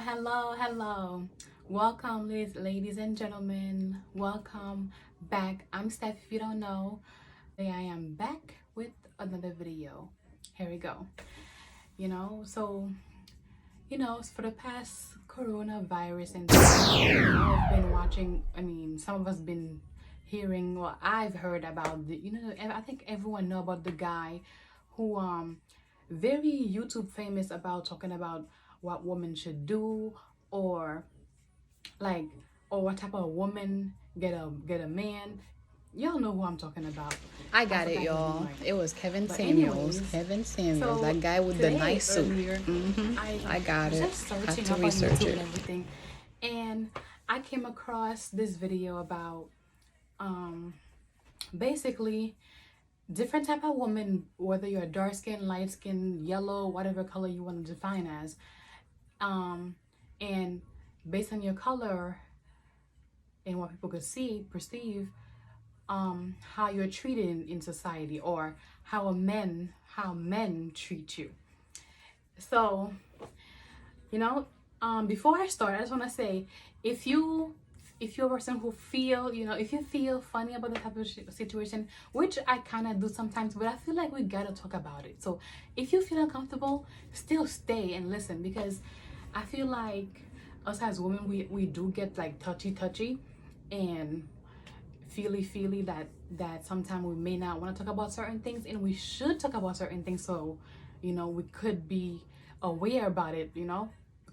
hello. Welcome, ladies and gentlemen. Welcome back. I'm Steph, if you don't know. Today I am back with another video. Here we go. For the past coronavirus and I've been watching, some of us been hearing, well, I've heard about I think everyone know about the guy who very YouTube famous about talking about what women should do, or like, or what type of woman get a man. Y'all know who I'm talking about. I I got it, forgot his name y'all. right It was Kevin but Samuels. anyways, Kevin Samuels, so that guy with the today nice suit. earlier, I got was it. just Have searching to up on research YouTube it. and everything, and I came across this video about um basically different type of woman, whether you're dark skin, light skin, yellow, whatever color you want to define as, um and based on your color and what people could see, perceive, how you're treated in society, or how men treat you. So, before I start, I just want to say, if you if you're a person who feel, if you feel funny about the type of situation, which I kind of do sometimes, but I feel like we gotta talk about it. So if you feel uncomfortable, still stay and listen, because I feel like us as women, we do get like touchy and feely that sometimes we may not want to talk about certain things, and we should talk about certain things, so we could be aware about it,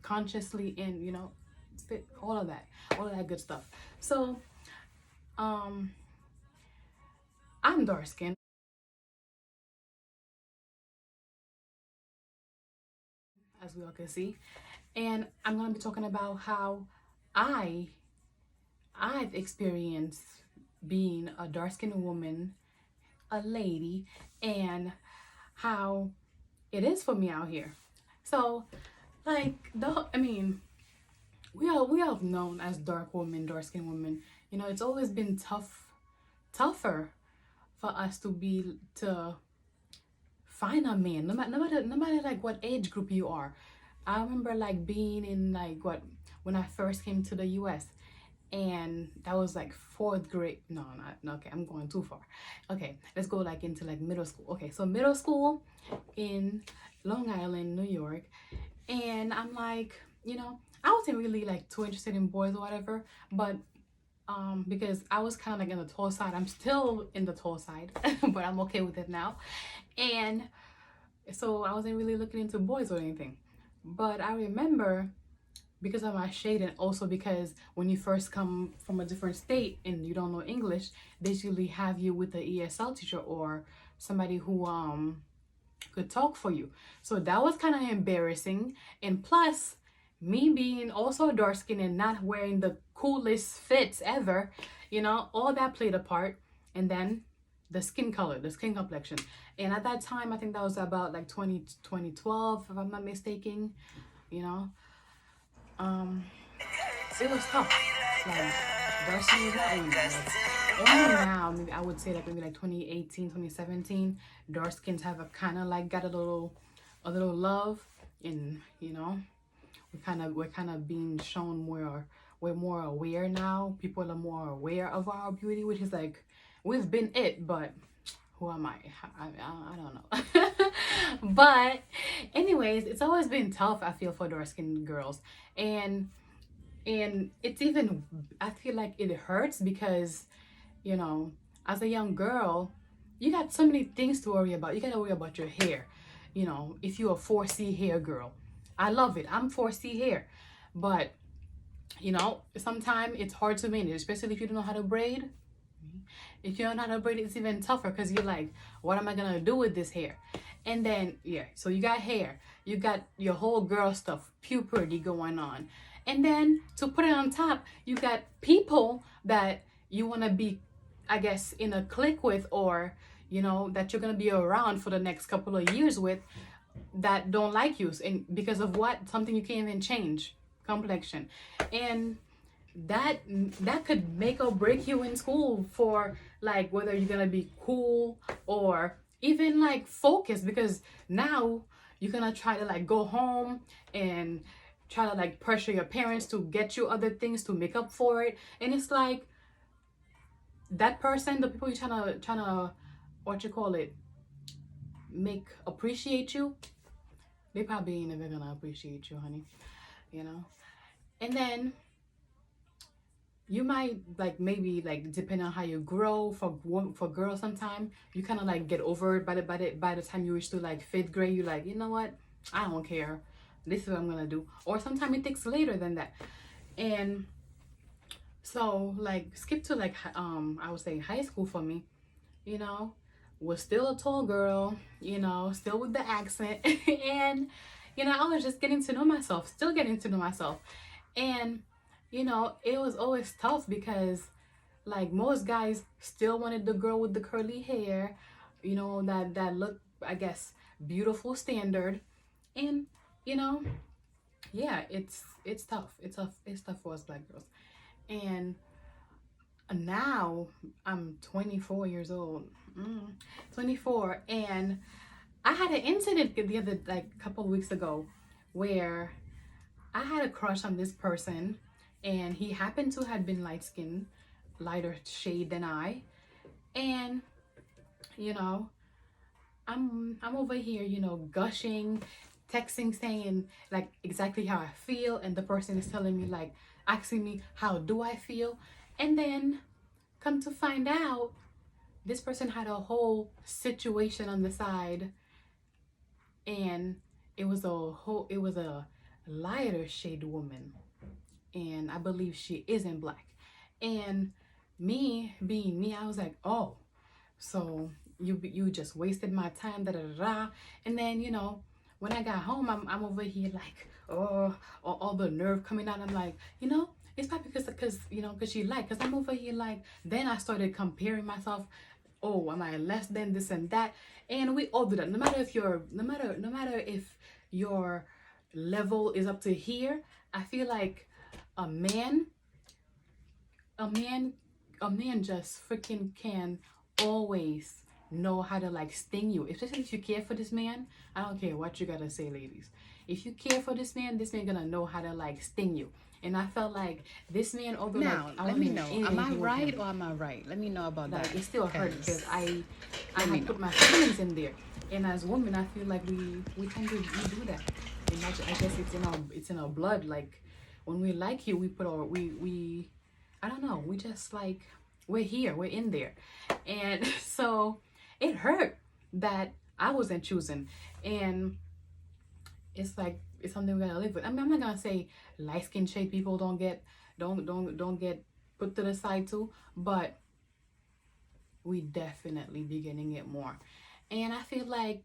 consciously, and all of that good stuff. So um I'm dark skinned, as we all can see, and I'm gonna be talking about how i I've experienced being a dark skinned woman, a lady, and how it is for me out here. So, like, we are known as dark women, dark skinned women. It's always been tougher for us to find a man, no matter like what age group you are. I remember like being in like what when I first came to the US, and that was like fourth grade. No, not no, okay, I'm going too far. Okay, let's go like into like middle school. Okay, so middle school in Long Island, New York, and I'm like, I wasn't really like too interested in boys or whatever, but because I was kind of like in the tall side. I'm still in the tall side, but I'm okay with it now. And so I wasn't really looking into boys or anything. But I remember, because of my shade, and also because when you first come from a different state and you don't know English, they usually have you with the ESL teacher or somebody who could talk for you. So that was kind of embarrassing. And plus, me being also dark skinned and not wearing the coolest fits ever, all that played a part. And then the skin color, the skin complexion. And at that time, I think that was about like 2012, if I'm not mistaken, you know. It was tough. Like, dark skin was not only only now, maybe I would say like maybe like 2018, 2017, dark skins have a kind of like got a little love, and we're kind of being shown more. We're more aware now. People are more aware of our beauty, which is like, we've been it, but who am I don't know. But anyways, it's always been tough, I feel, for dark skinned girls. And it's even, I feel like it hurts because, you know, as a young girl, you got so many things to worry about. You gotta worry about your hair. If you're a 4C hair girl, I love it. I'm 4C hair. But, sometimes it's hard to manage, especially if you don't know how to braid. If you don't know how to braid, it's even tougher because you're like, what am I gonna do with this hair? And then, yeah, so you got hair, you got your whole girl stuff, puberty going on. And then to put it on top, you got people that you wanna be, I guess, in a clique with, or, that you're gonna be around for the next couple of years with, that don't like you. And because of what? Something you can't even change, complexion. And that could make or break you in school, for like whether you're gonna be cool or even like focus, because now you're gonna try to like go home and try to like pressure your parents to get you other things to make up for it. And it's like that person, the people you're trying to what you call it, make appreciate you, they probably ain't never gonna appreciate you, honey. You know? And then you might like, maybe like, depending on how you grow, for girls, sometimes you kind of like get over it by the time you reach to like 5th grade. You're like, you know what, I don't care, this is what I'm gonna do. Or sometimes it takes later than that. And so like, skip to like I would say high school for me, you know, was still a tall girl, you know, still with the accent. And you know, I was just getting to know myself, still getting to know myself. And you know, it was always tough because like, most guys still wanted the girl with the curly hair, you know, that look, I guess, beautiful standard. And you know, yeah, it's tough, it's tough for us black girls. And now I'm 24 years old. 24. And I had an incident the other, like, couple of weeks ago, where I had a crush on this person, and he happened to have been light skinned, lighter shade than I. And you know, I'm over here, you know, gushing, texting, saying like exactly how I feel, and the person is telling me, like, asking me how do I feel. And then come to find out, this person had a whole situation on the side, and it was a lighter shade woman, and I believe she isn't black. And me being me, I was like, oh, so you just wasted my time, da da da da. And then, you know, when I got home, I'm over here like, oh, all the nerve coming out. I'm like, you know, it's probably because you know, because she like, because I'm over here like. Then I started comparing myself. Oh, am I less than this and that? And we all do that. No matter if you're, no matter if your level is up to here. I feel like a man, a man, a man just freaking can always know how to like sting you, especially if you care for this man. I don't care what you gotta say, ladies. If you care for this man gonna know how to like sting you. And I felt like this man, although Now, like I let wasn't me in know. Am I anything with right him, or am I right? Let me know about like that. it still hurt because I Let me had put know. my feelings in there. And as women, I feel like we tend to we do that. And I guess it's in our blood. Like when we like you, we put our we I don't know, we just like, we're here, we're in there. And so it hurt that I wasn't choosing. And it's like, it's something we gotta live with. I mean, I'm not gonna say light skin shade people don't get put to the side too, but we definitely be getting it more. And I feel like,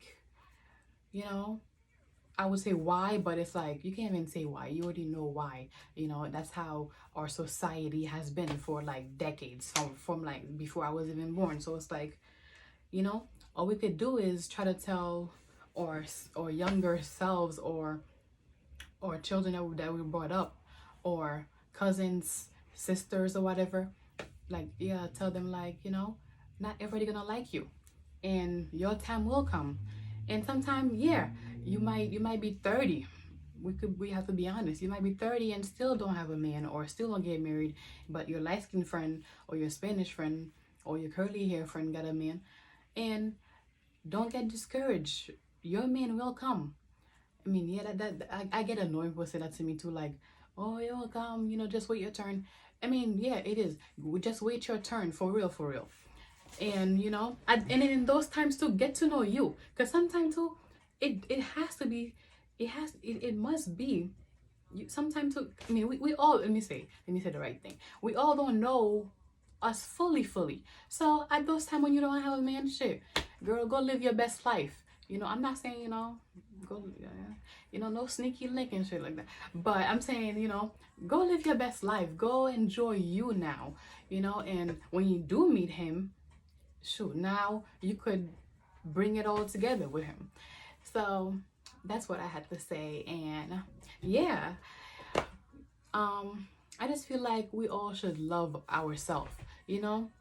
you know, I would say why, but it's like you can't even say why. You already know why. You know, that's how our society has been for like decades, from like before I was even born. So it's like, you know, all we could do is try to tell or younger selves, or children that we brought up, or cousins, sisters, or whatever, like, yeah, tell them like, you know, not everybody gonna like you, and your time will come. And sometimes, yeah, you might be 30. We have to be honest, you might be 30 and still don't have a man, or still don't get married, but your light-skinned friend, or your Spanish friend, or your curly hair friend got a man. And don't get discouraged, your man will come. I mean, yeah, I get annoyed when people say that to me too, like, oh, it will come, you know, just wait your turn. I mean, yeah, it is. Just wait your turn, for real, for real. And you know, and in those times too, get to know you, because sometimes too, it has to be, it must be. You sometimes too. I mean, we all, let me say the right thing. We all don't know us fully. So at those times when you don't have a man, shit, girl, go live your best life. You know, I'm not saying, you know, go, you know, no sneaky link and shit like that. But I'm saying, you know, go live your best life. Go enjoy you now. You know, and when you do meet him, shoot, now you could bring it all together with him. So that's what I had to say. And yeah, I just feel like we all should love ourselves, you know,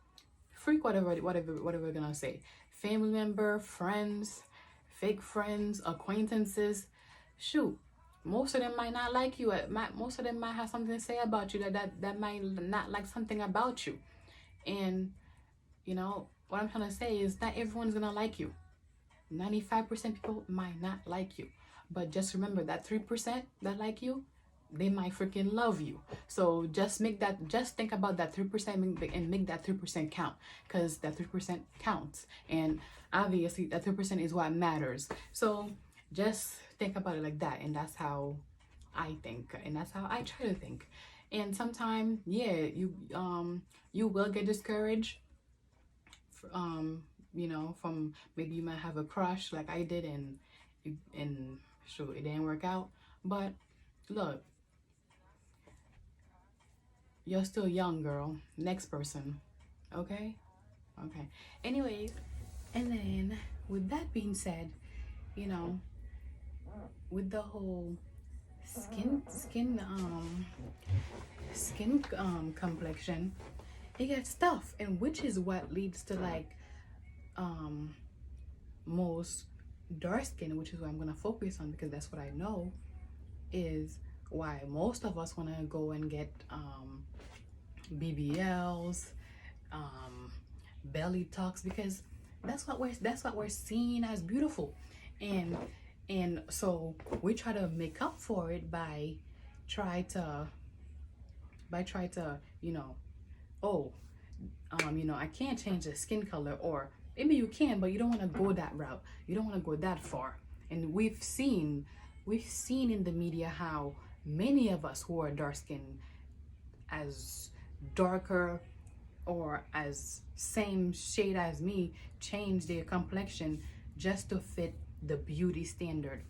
freak whatever we're gonna say, family member, friends, fake friends, acquaintances, shoot, Most of them might not like you. Most of them might have something to say about you that might not like something about you. And you know what I'm trying to say is not everyone's gonna like you. 95% people might not like you, but just remember that 3% that like you, they might freaking love you. So just think about that 3% and make that 3% count, because that 3% counts, and obviously that 3% is what matters. So just think about it like that, and that's how I think, and that's how I try to think. And sometimes, yeah, you will get discouraged, from maybe you might have a crush like I did, and sure it didn't work out. But look, you're still young, girl. Next person, okay? Okay. Anyways, and then with that being said, you know, with the whole skin complexion, it gets tough, and which is what leads to like um most dark skin, which is what I'm gonna focus on because that's what I know, is why most of us want to go and get BBLs, um, belly tucks, because that's what we're seeing as beautiful, and so we try to make up for it try to try to oh, I can't change the skin color, or maybe you can, but you don't want to go that route. You don't want to go that far. And we've seen in the media how many of us who are dark skinned, as darker or as same shade as me, change their complexion just to fit the beauty standard.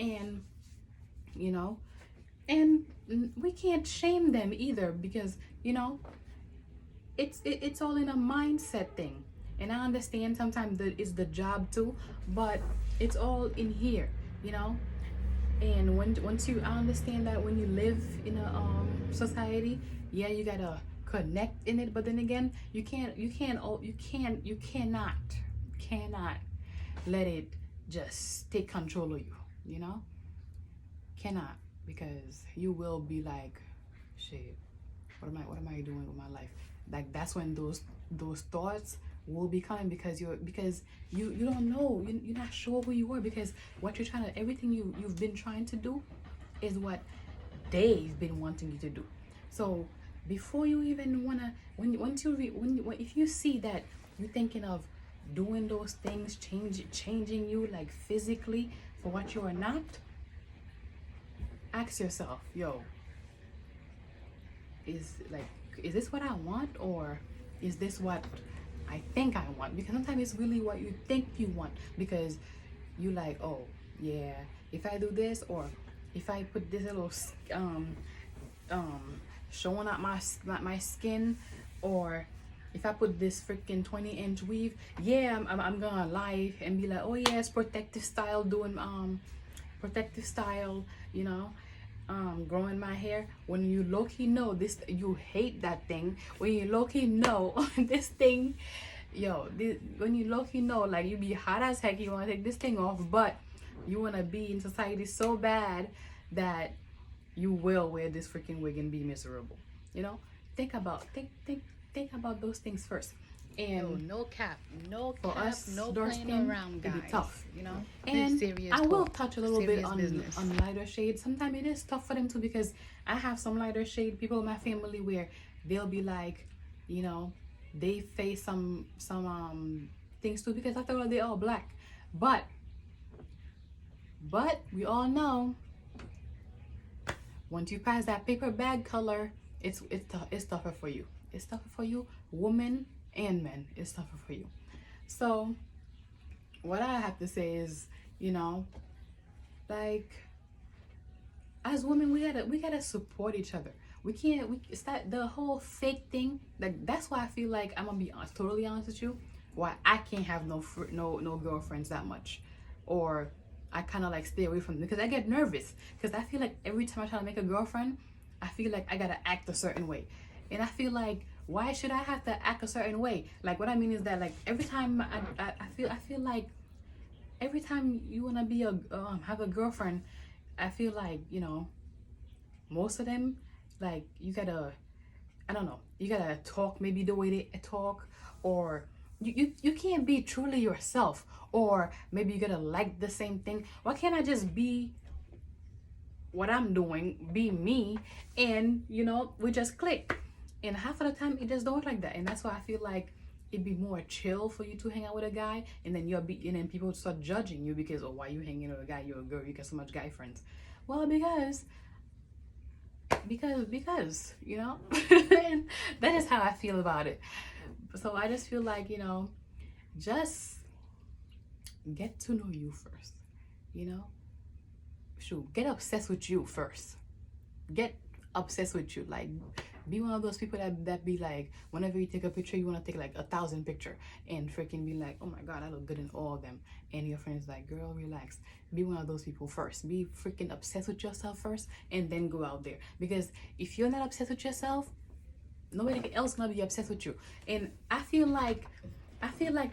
And you know, and we can't shame them either, because it's all in a mindset thing. And I understand sometimes that it's the job too, but it's all in here, you know. And once you I understand that when you live in a society, yeah, you gotta connect in it, but then again, you cannot let it just take control of you, you know. Cannot, because you will be like, shit, what am I doing with my life? Like that's when those thoughts will be coming, because you don't know, you're not sure who you are, because what you're trying to everything you've been trying to do is what they've been wanting you to do. So before you even wanna, if you see that you're thinking of doing those things, changing you like physically for what you are not, ask yourself, yo, is this what I want, or is this what I think I want? Because sometimes it's really what you think you want, because you like, oh yeah, if I do this, or if I put this little um showing out my skin, or if I put this freaking 20-inch weave, yeah, I'm gonna lie and be like, oh yeah, it's protective style, doing protective style, you know, growing my hair. When you low-key know this, you hate that thing. When you low-key know this thing, when you low-key know, like, you be hot as heck, you want to take this thing off, but you want to be in society so bad that you will wear this freaking wig and be miserable, you know. Think about those things first. And no cap, for us, no dark playing skin, around, it guys. be tough, You know, and serious I will talk, touch a little bit serious business. on lighter shades. Sometimes it is tough for them too, because I have some lighter shade people in my family where they'll be like, they face some things too, because after all, they're all black. But we all know, once you pass that paper bag color, it's tougher for you. It's tougher for you, women and men. It's tougher for you. So what I have to say is, like, as women, we gotta support each other. It's that the whole fake thing. Like, that's why I feel like, I'm gonna be honest, totally honest with you, why I can't have no girlfriends that much, or I kind of like stay away from them, because I get nervous, because I feel like every time I try to make a girlfriend, I feel like I gotta act a certain way, and I feel like, why should I have to act a certain way? Like, what I mean is that, like, every time I feel like every time you wanna be have a girlfriend, I feel like, you know, most of them, like, you gotta, I don't know, you gotta talk maybe the way they talk, or you can't be truly yourself, or maybe you gotta like the same thing. Why can't I just be what I'm doing, be me, and you know, we just click? And half of the time it just don't work like that. And that's why I feel like it'd be more chill for you to hang out with a guy, and then and then people start judging you because, oh, why you hanging with a guy, you're a girl, you got so much guy friends. Well, because you know. And that is how I feel about it. So I just feel like, you know, just get to know you first, you know. Shoot, get obsessed with you first. Get obsessed with you. Like, be one of those people that be like, whenever you take a picture, you want to take like 1,000 picture and freaking be like, oh my god, I look good in all of them. And your friend's like, girl, relax. Be one of those people first. Be freaking obsessed with yourself first, and then go out there. Because if you're not obsessed with yourself, nobody else gonna be obsessed with you. And I feel like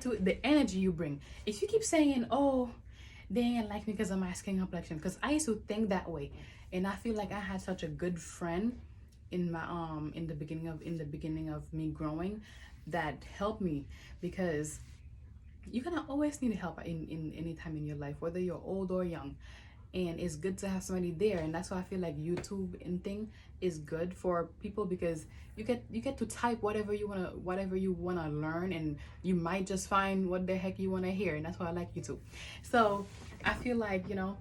to the energy you bring, if you keep saying, oh, they ain't like me because of my skin complexion, because I used to think that way. And I feel like I had such a good friend in my in the beginning of me growing, that helped me. Because you're gonna always need help in any time in your life, whether you're old or young. And it's good to have somebody there. And that's why I feel like YouTube and thing is good for people, because you get to type whatever you wanna learn, and you might just find what the heck you wanna hear. And that's why I like YouTube. So I feel like, you know,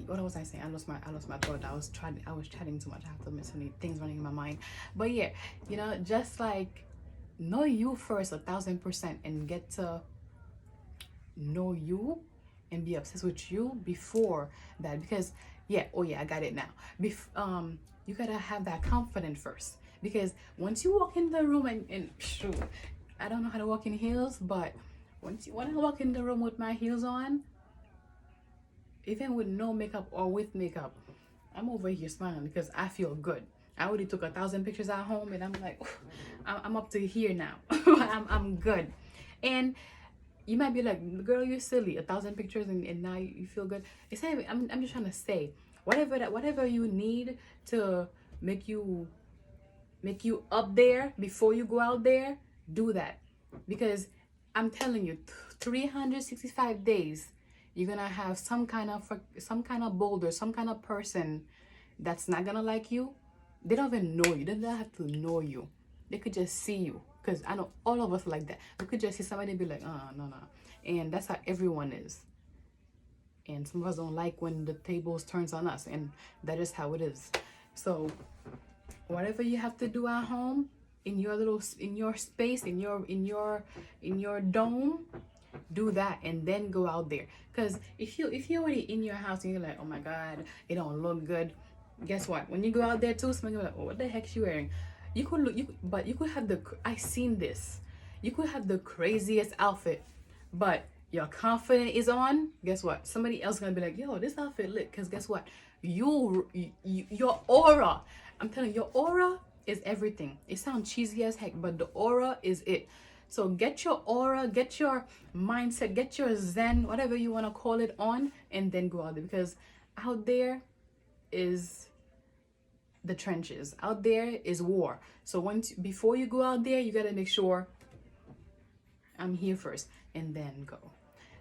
what was I saying? I lost my thought. I was chatting too much. I have to admit, so many things running in my mind. But yeah, you know, just like, know you first 1,000%, and get to know you and be obsessed with you before that. Because yeah, oh yeah, I got it now. You gotta have that confidence first, because once you walk in the room, and shoot, I don't know how to walk in heels, but when I walk in the room with my heels on, even with no makeup or with makeup, I'm over here smiling because I feel good. I already took 1,000 pictures at home, and I'm like, I'm up to here now. I'm good. And you might be like, girl, you're silly. 1,000 pictures, and now you feel good. It's not even, I'm just trying to say, whatever you need to make you up there before you go out there, do that. Because I'm telling you, 365 days, you're gonna have some kind of boulder, some kind of person that's not gonna like you. They don't even know you. They don't have to know you. They could just see you. Because I know all of us like that. We could just see somebody and be like, oh, no. And that's how everyone is. And some of us don't like when the tables turns on us. And that is how it is. So whatever you have to do at home, in your space, in your dome, do that, and then go out there. Because if you're already in your house and you're like, oh my god, it don't look good, guess what? When you go out there too, somebody will be like, oh, what the heck she wearing? You could have I seen this. You could have the craziest outfit, but your confidence is on. Guess what? Somebody else gonna be like, yo, this outfit lit. Because guess what? Your aura. I'm telling you, your aura is everything. It sounds cheesy as heck, but the aura is it. So get your aura, get your mindset, get your zen, whatever you want to call it, on, and then go out there. Because out there is the trenches. Out there is war. So before you go out there, you got to make sure, I'm here first, and then go.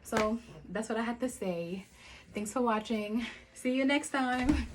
So that's what I had to say. Thanks for watching. See you next time.